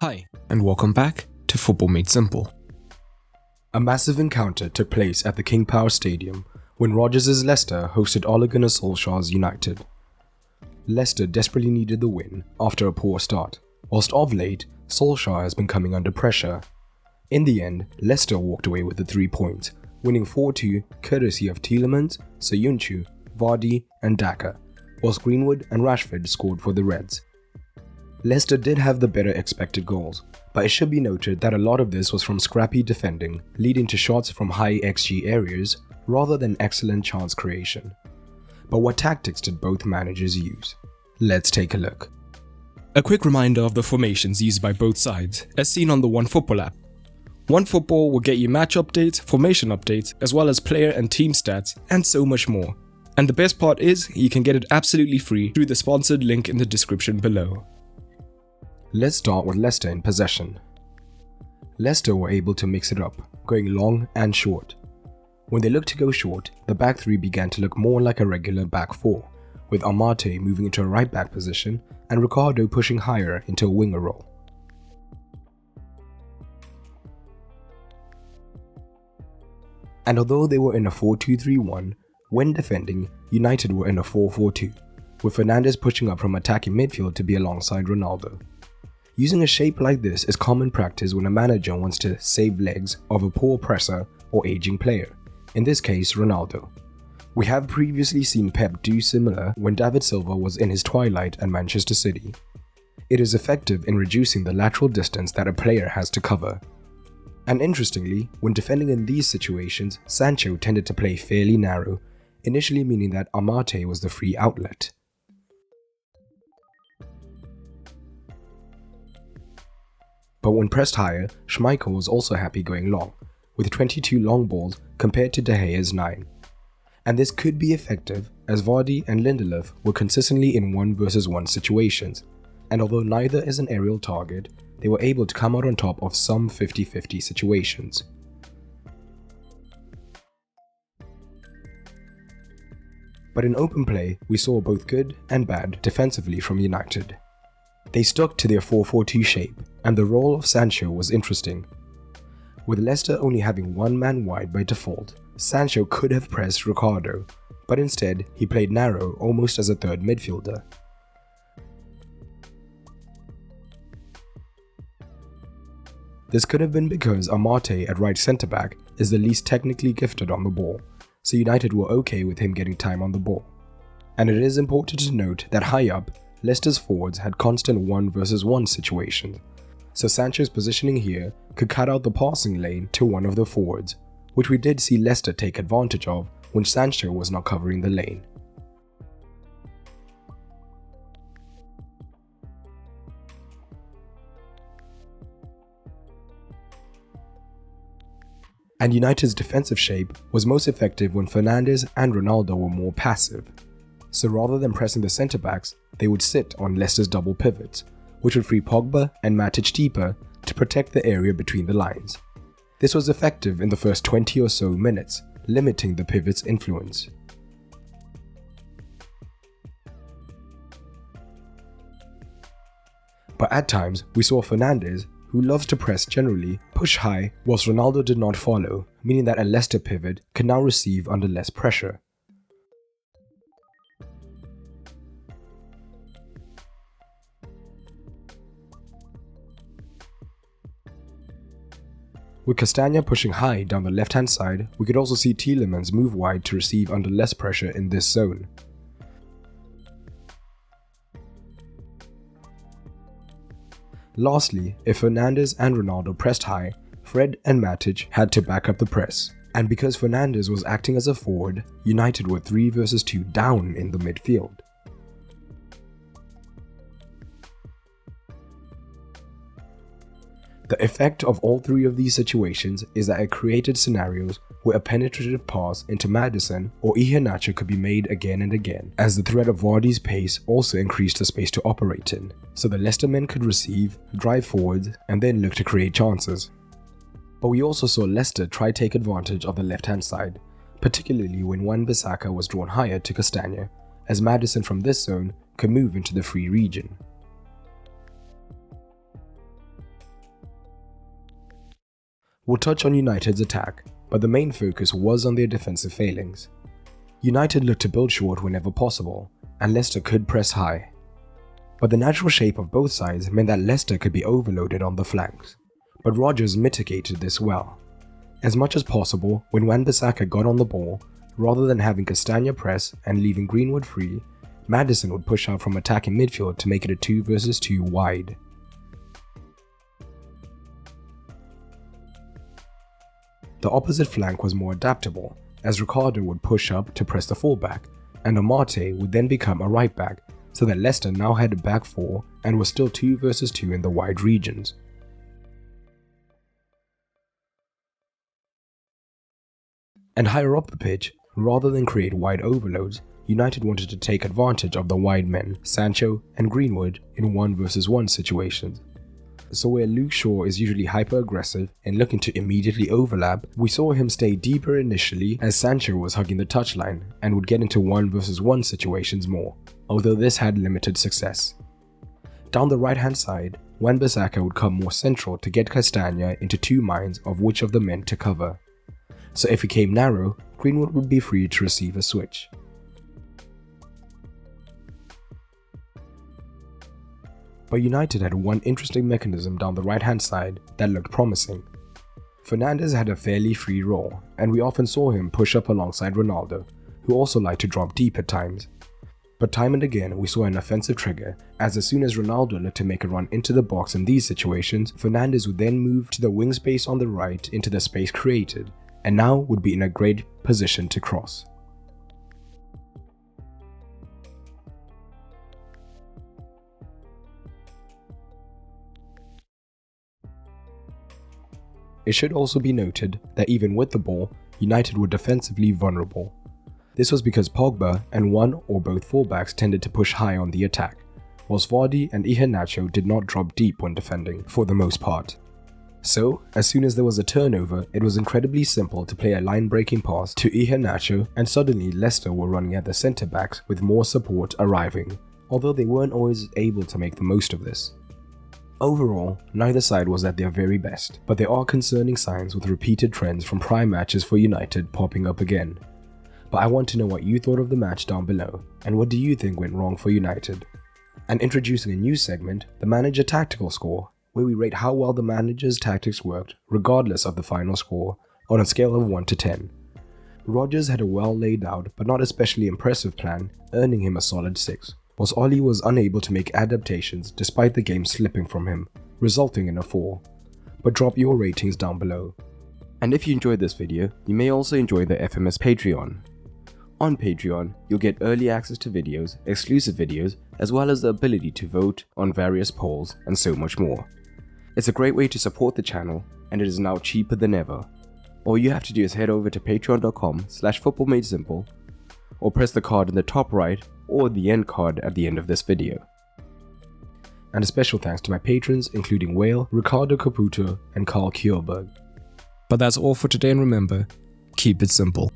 Hi, and welcome back to Football Made Simple. A massive encounter took place at the King Power Stadium when Rodgers' Leicester hosted Ole Gunnar Solskjaer's United. Leicester desperately needed the win after a poor start, whilst of late, Solskjaer has been coming under pressure. In the end, Leicester walked away with the 3 points, winning 4-2 courtesy of Tielemans, Soyuncu, Vardy and Daka, whilst Greenwood and Rashford scored for the Reds. Leicester did have the better expected goals, but it should be noted that a lot of this was from scrappy defending, leading to shots from high XG areas rather than excellent chance creation. But what tactics did both managers use? Let's take a look. A quick reminder of the formations used by both sides, as seen on the OneFootball app. OneFootball will get you match updates, formation updates, as well as player and team stats, and so much more. And the best part is, you can get it absolutely free through the sponsored link in the description below. Let's start with Leicester in possession. Leicester were able to mix it up, going long and short. When they looked to go short, the back three began to look more like a regular back four, with Amate moving into a right back position and Ricardo pushing higher into a winger role. And although they were in a 4-2-3-1, when defending, United were in a 4-4-2, with Fernandes pushing up from attacking midfield to be alongside Ronaldo. Using a shape like this is common practice when a manager wants to save legs of a poor presser or aging player, in this case Ronaldo. We have previously seen Pep do similar when David Silva was in his twilight at Manchester City. It is effective in reducing the lateral distance that a player has to cover. And interestingly, when defending in these situations, Sancho tended to play fairly narrow, initially meaning that Amate was the free outlet. But when pressed higher, Schmeichel was also happy going long, with 22 long balls compared to De Gea's 9. And this could be effective as Vardy and Lindelof were consistently in 1-versus-1 situations, and although neither is an aerial target, they were able to come out on top of some 50-50 situations. But in open play, we saw both good and bad defensively from United. They stuck to their 4-4-2 shape, and the role of Sancho was interesting. With Leicester only having one man wide by default, Sancho could have pressed Ricardo, but instead he played narrow almost as a third midfielder. This could have been because Amate at right centre-back is the least technically gifted on the ball, so United were okay with him getting time on the ball. And it is important to note that high up, Leicester's forwards had constant 1-versus-1 situations, so Sancho's positioning here could cut out the passing lane to one of the forwards, which we did see Leicester take advantage of when Sancho was not covering the lane. And United's defensive shape was most effective when Fernandes and Ronaldo were more passive. So rather than pressing the centre-backs, they would sit on Leicester's double pivots, which would free Pogba and Matic deeper to protect the area between the lines. This was effective in the first 20 or so minutes, limiting the pivot's influence. But at times, we saw Fernandes, who loves to press generally, push high, whilst Ronaldo did not follow, meaning that a Leicester pivot could now receive under less pressure. With Castagna pushing high down the left-hand side, we could also see Tielemans move wide to receive under less pressure in this zone. Lastly, if Fernandes and Ronaldo pressed high, Fred and Matic had to back up the press. And because Fernandes was acting as a forward, United were 3-versus-2 down in the midfield. The effect of all three of these situations is that it created scenarios where a penetrative pass into Maddison or Iheanacho could be made again and again, as the threat of Vardy's pace also increased the space to operate in, so the Leicester men could receive, drive forward, and then look to create chances. But we also saw Leicester try take advantage of the left-hand side, particularly when Wan-Bissaka was drawn higher to Castagna, as Maddison from this zone could move into the free region. We'll touch on United's attack, but the main focus was on their defensive failings. United looked to build short whenever possible, and Leicester could press high. But the natural shape of both sides meant that Leicester could be overloaded on the flanks. But Rodgers mitigated this well. As much as possible, when Wan-Bissaka got on the ball, rather than having Castagna press and leaving Greenwood free, Maddison would push out from attacking midfield to make it a 2 versus 2 wide. The opposite flank was more adaptable, as Ricardo would push up to press the fullback, and Amate would then become a right back, so that Leicester now had a back 4 and was still 2 versus 2 in the wide regions. And higher up the pitch, rather than create wide overloads, United wanted to take advantage of the wide men, Sancho and Greenwood, in 1 versus 1 situations. So where Luke Shaw is usually hyper-aggressive and looking to immediately overlap, we saw him stay deeper initially as Sancho was hugging the touchline and would get into 1 versus 1 situations more, although this had limited success. Down the right hand side, Wan-Bissaka would come more central to get Castagna into 2 minds of which of the men to cover. So if he came narrow, Greenwood would be free to receive a switch. But United had one interesting mechanism down the right hand side that looked promising. Fernandes had a fairly free role, and we often saw him push up alongside Ronaldo, who also liked to drop deep at times. But time and again we saw an offensive trigger, as soon as Ronaldo looked to make a run into the box in these situations, Fernandes would then move to the wing space on the right into the space created, and now would be in a great position to cross. It should also be noted that even with the ball, United were defensively vulnerable. This was because Pogba and one or both fullbacks tended to push high on the attack, whilst Vardy and Iheanacho did not drop deep when defending, for the most part. So, as soon as there was a turnover, it was incredibly simple to play a line-breaking pass to Iheanacho, and suddenly Leicester were running at the centre-backs with more support arriving, although they weren't always able to make the most of this. Overall, neither side was at their very best, but there are concerning signs with repeated trends from prior matches for United popping up again. But I want to know what you thought of the match down below, and what do you think went wrong for United? And introducing a new segment, the Manager Tactical Score, where we rate how well the manager's tactics worked regardless of the final score, on a scale of 1 to 10. Rodgers had a well laid out but not especially impressive plan, earning him a solid 6. Whilst Ollie was unable to make adaptations despite the game slipping from him, resulting in a 4. But drop your ratings down below. And if you enjoyed this video, you may also enjoy the FMS Patreon. On Patreon, you'll get early access to videos, exclusive videos, as well as the ability to vote on various polls and so much more. It's a great way to support the channel, and it is now cheaper than ever. All you have to do is head over to patreon.com/footballmadesimple, or press the card in the top right or the end card at the end of this video. And a special thanks to my patrons including Whale, Ricardo Caputo and Carl Kjellberg. But that's all for today, and remember, keep it simple.